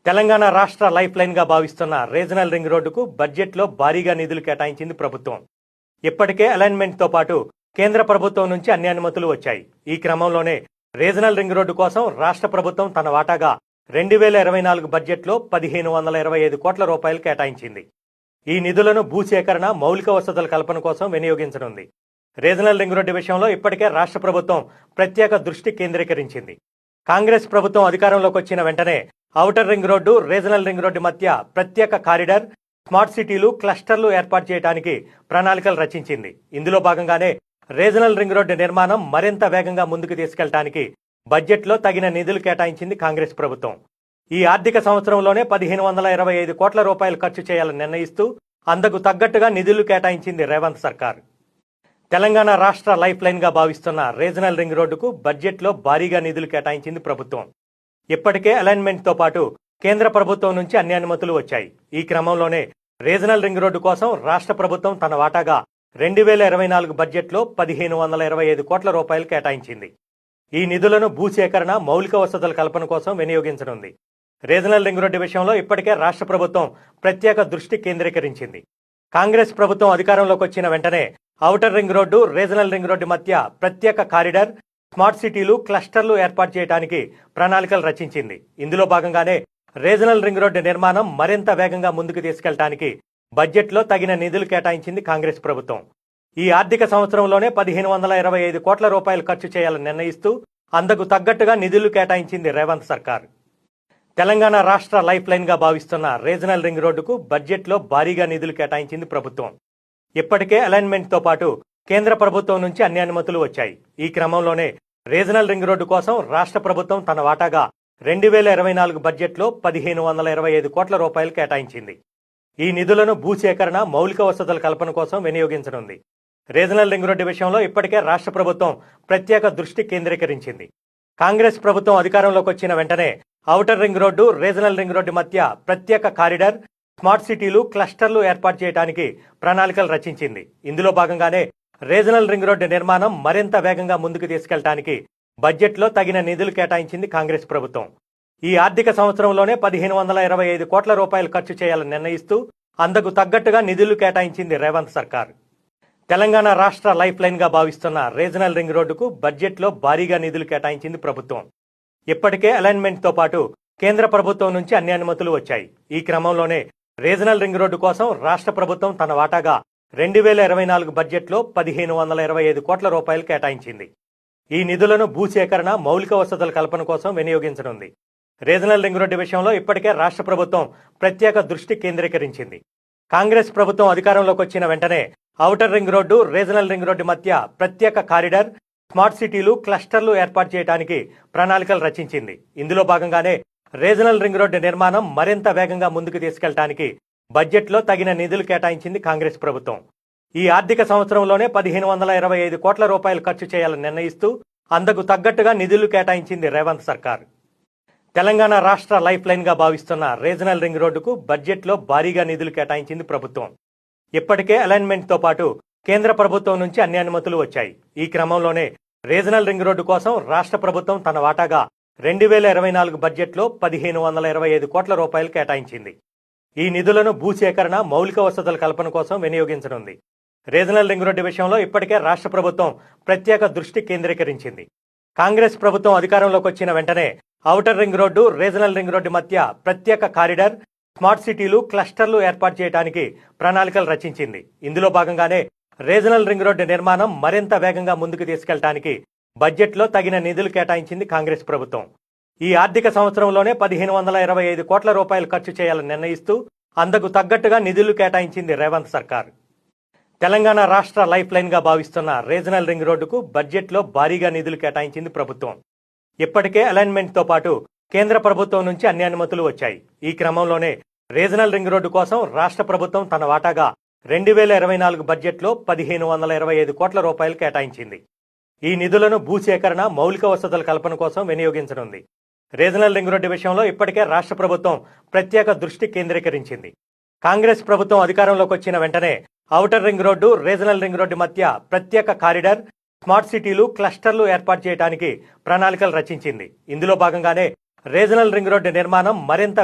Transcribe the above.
తెలంగాణ రాష్ట్ర life line గా భావిస్తున్న రీజనల్ రింగ్ రోడ్డుకు బడ్జెట్లో భారీగా నిధులు కేటాయించింది ప్రభుత్వం. ఇప్పటికే అలైన్మెంట్ తో పాటు కేంద్ర ప్రభుత్వం నుంచి అన్ని అనుమతులు వచ్చాయి. ఈ క్రమంలోనే రీజనల్ రింగ్ రోడ్డు కోసం రాష్ట్ర ప్రభుత్వం తన వాటాగా 2024 బడ్జెట్లో 1525 కోట్ల రూపాయలు కేటాయించింది. ఈ నిధులను భూసేకరణ, మౌలిక వసతుల కల్పన కోసం వినియోగించనుంది. రీజనల్ రింగ్ రోడ్డు విషయంలో ఇప్పటికే రాష్ట్ర ప్రభుత్వం ప్రత్యేక దృష్టి కేంద్రీకరించింది. కాంగ్రెస్ ప్రభుత్వం అధికారంలోకి వచ్చిన వెంటనే outer ring road, regional ring road మధ్య ప్రత్యేక కారిడార్, స్మార్ట్ సిటీలు, క్లస్టర్లు ఏర్పాటు చేయడానికి ప్రణాళికలు రచించింది. ఇందులో భాగంగానే రీజనల్ రింగ్ రోడ్డు నిర్మాణం మరింత వేగంగా ముందుకు తీసుకెళ్లడానికి బడ్జెట్లో తగిన నిధులు కేటాయించింది కాంగ్రెస్ ప్రభుత్వం. ఈ ఆర్థిక సంవత్సరంలోనే 1525 కోట్ల రూపాయలు ఖర్చు చేయాలని నిర్ణయిస్తూ అందుకు తగ్గట్టుగా నిధులు కేటాయించింది రేవంత్ సర్కార్. తెలంగాణ రాష్ట్ర లైఫ్ లైన్ గా భావిస్తున్న రీజనల్ రింగ్ రోడ్డుకు బడ్జెట్లో భారీగా నిధులు కేటాయించింది ప్రభుత్వం. ఇప్పటికే అలైన్మెంట్ తో పాటు కేంద్ర ప్రభుత్వం నుంచి అన్ని అనుమతులు వచ్చాయి. ఈ క్రమంలోనే రీజనల్ రింగ్ రోడ్డు కోసం రాష్ట్ర ప్రభుత్వం తన వాటాగా 2024 బడ్జెట్లో 1525 కోట్ల రూపాయలు కేటాయించింది. ఈ నిధులను భూసేకరణ, మౌలిక వసతుల కల్పన కోసం వినియోగించనుంది. రీజనల్ రింగ్ రోడ్డు విషయంలో ఇప్పటికే రాష్ట్ర ప్రభుత్వం ప్రత్యేక దృష్టి కేంద్రీకరించింది. కాంగ్రెస్ ప్రభుత్వం అధికారంలోకి వచ్చిన వెంటనే outer ring road, regional ring road మధ్య ప్రత్యేక కారిడార్, స్మార్ట్ సిటీలు, క్లస్టర్లు ఏర్పాటు చేయడానికి ప్రణాళికలు రచించింది. ఇందులో భాగంగానే రీజనల్ రింగ్ రోడ్డు నిర్మాణం మరింత వేగంగా ముందుకు తీసుకెళ్లడానికి బడ్జెట్లో తగిన నిధులు కేటాయించింది కాంగ్రెస్ ప్రభుత్వం. ఈ ఆర్థిక సంవత్సరంలోనే 1525 కోట్ల రూపాయలు ఖర్చు చేయాలని నిర్ణయిస్తూ అందుకు తగ్గట్టుగా నిధులు కేటాయించింది రేవంత్ సర్కార్. తెలంగాణ రాష్ట్ర లైఫ్ లైన్ గా భావిస్తున్న రీజనల్ రింగ్ రోడ్డుకు బడ్జెట్లో భారీగా నిధులు కేటాయించింది ప్రభుత్వం. ఇప్పటికే అలైన్మెంట్ తో పాటు కేంద్ర ప్రభుత్వం నుంచి అన్ని అనుమతులు వచ్చాయి. ఈ క్రమంలోనే రీజనల్ రింగ్ రోడ్డు కోసం రాష్ట్ర ప్రభుత్వం తన వాటాగా 2024 బడ్జెట్లో 1525 కోట్ల రూపాయలు కేటాయించింది. ఈ నిధులను భూసేకరణ, మౌలిక వసతుల కల్పన కోసం వినియోగించనుంది. రీజనల్ రింగ్ రోడ్డు విషయంలో ఇప్పటికే రాష్ట్ర ప్రభుత్వం ప్రత్యేక దృష్టి కేంద్రీకరించింది. కాంగ్రెస్ ప్రభుత్వం అధికారంలోకి వచ్చిన వెంటనే outer ring road, regional ring road మధ్య ప్రత్యేక కారిడార్, స్మార్ట్ సిటీలు, క్లస్టర్లు ఏర్పాటు చేయడానికి ప్రణాళికలు రచించింది. ఇందులో భాగంగానే రీజనల్ రింగ్ రోడ్డు నిర్మాణం మరింత వేగంగా ముందుకు తీసుకెళ్లడానికి బడ్జెట్లో తగిన నిధులు కేటాయించింది కాంగ్రెస్ ప్రభుత్వం. ఈ ఆర్థిక సంవత్సరంలోనే 1525 కోట్ల రూపాయలు ఖర్చు చేయాలని నిర్ణయిస్తూ అందుకు తగ్గట్టుగా నిధులు కేటాయించింది రేవంత్ సర్కార్. తెలంగాణ రాష్ట్ర లైఫ్ లైన్ గా భావిస్తున్న రీజనల్ రింగ్ రోడ్డుకు బడ్జెట్లో భారీగా నిధులు కేటాయించింది ప్రభుత్వం. ఇప్పటికే అలైన్మెంట్ తో పాటు కేంద్ర ప్రభుత్వం నుంచి అన్ని అనుమతులు వచ్చాయి. ఈ క్రమంలోనే రీజనల్ రింగ్ రోడ్డు కోసం రాష్ట్ర ప్రభుత్వం తన వాటాగా 2024 బడ్జెట్లో 1525 కోట్ల రూపాయలు కేటాయించింది. ఈ నిధులను భూసేకరణ, మౌలిక వసతుల కల్పన కోసం వినియోగించనుంది. రీజనల్ రింగ్ రోడ్డు విషయంలో ఇప్పటికే రాష్ట్ర ప్రభుత్వం ప్రత్యేక దృష్టి కేంద్రీకరించింది. కాంగ్రెస్ ప్రభుత్వం అధికారంలోకి వచ్చిన వెంటనే outer ring road, regional ring road మధ్య ప్రత్యేక కారిడార్, స్మార్ట్ సిటీలు, క్లస్టర్లు ఏర్పాటు చేయడానికి ప్రణాళికలు రచించింది. ఇందులో భాగంగానే రీజనల్ రింగ్ రోడ్డు నిర్మాణం మరింత వేగంగా ముందుకు తీసుకెళ్లడానికి బడ్జెట్లో తగిన నిధులు కేటాయించింది కాంగ్రెస్ ప్రభుత్వం. ఈ ఆర్థిక సంవత్సరంలోనే 1525 కోట్ల రూపాయలు ఖర్చు చేయాలని నిర్ణయిస్తూ అందుకు తగ్గట్టుగా నిధులు కేటాయించింది రేవంత్ సర్కార్. తెలంగాణ రాష్ట్ర లైఫ్ లైన్ గా భావిస్తున్న రీజనల్ రింగ్ రోడ్డుకు బడ్జెట్లో భారీగా నిధులు కేటాయించింది ప్రభుత్వం. ఇప్పటికే అలైన్మెంట్ తో పాటు కేంద్ర ప్రభుత్వం నుంచి అన్ని అనుమతులు వచ్చాయి. ఈ క్రమంలోనే రీజనల్ రింగ్ రోడ్డు కోసం రాష్ట్ర ప్రభుత్వం తన వాటాగా 2024 బడ్జెట్లో 1525 కోట్ల రూపాయలు కేటాయించింది. ఈ నిధులను భూసేకరణ, మౌలిక వసతుల కల్పన కోసం వినియోగించనుంది. రీజనల్ రింగ్ రోడ్డు విషయంలో ఇప్పటికే రాష్ట్ర ప్రభుత్వం ప్రత్యేక దృష్టి కేంద్రీకరించింది. కాంగ్రెస్ ప్రభుత్వం అధికారంలోకి వచ్చిన వెంటనే outer ring road, regional ring road మధ్య ప్రత్యేక కారిడార్, స్మార్ట్ సిటీలు, క్లస్టర్లు ఏర్పాటు చేయడానికి ప్రణాళికలు రచించింది. ఇందులో భాగంగానే రీజనల్ రింగ్ రోడ్డు నిర్మాణం మరింత వేగంగా ముందుకు తీసుకెళ్లడానికి బడ్జెట్లో తగిన నిధులు కేటాయించింది కాంగ్రెస్ ప్రభుత్వం. ఈ ఆర్థిక సంవత్సరంలోనే 1525 కోట్ల రూపాయలు ఖర్చు చేయాలని నిర్ణయిస్తూ అందుకు తగ్గట్టుగా నిధులు కేటాయించింది రేవంత్ సర్కార్. తెలంగాణ రాష్ట్ర లైఫ్ లైన్ గా భావిస్తున్న రీజనల్ రింగ్ రోడ్డుకు బడ్జెట్లో భారీగా నిధులు కేటాయించింది ప్రభుత్వం. ఇప్పటికే అలైన్మెంట్ తో పాటు కేంద్ర ప్రభుత్వం నుంచి అన్ని అనుమతులు వచ్చాయి. ఈ క్రమంలోనే రీజనల్ రింగ్ రోడ్డు కోసం రాష్ట్ర ప్రభుత్వం తన వాటాగా 2024 బడ్జెట్లో 1525 కోట్ల రూపాయలు కేటాయించింది. ఈ నిధులను భూసేకరణ, మౌలిక వసతుల కల్పన కోసం వినియోగించనుంది. రీజనల్ రింగ్ రోడ్డు విషయంలో ఇప్పటికే రాష్ట్ర ప్రభుత్వం ప్రత్యేక దృష్టి కేంద్రీకరించింది. కాంగ్రెస్ ప్రభుత్వం అధికారంలోకి వచ్చిన వెంటనే outer ring road, regional ring road మధ్య ప్రత్యేక కారిడార్, స్మార్ట్ సిటీలు, క్లస్టర్లు ఏర్పాటు చేయడానికి ప్రణాళికలు రచించింది. ఇందులో భాగంగానే రీజనల్ రింగ్ రోడ్డు నిర్మాణం మరింత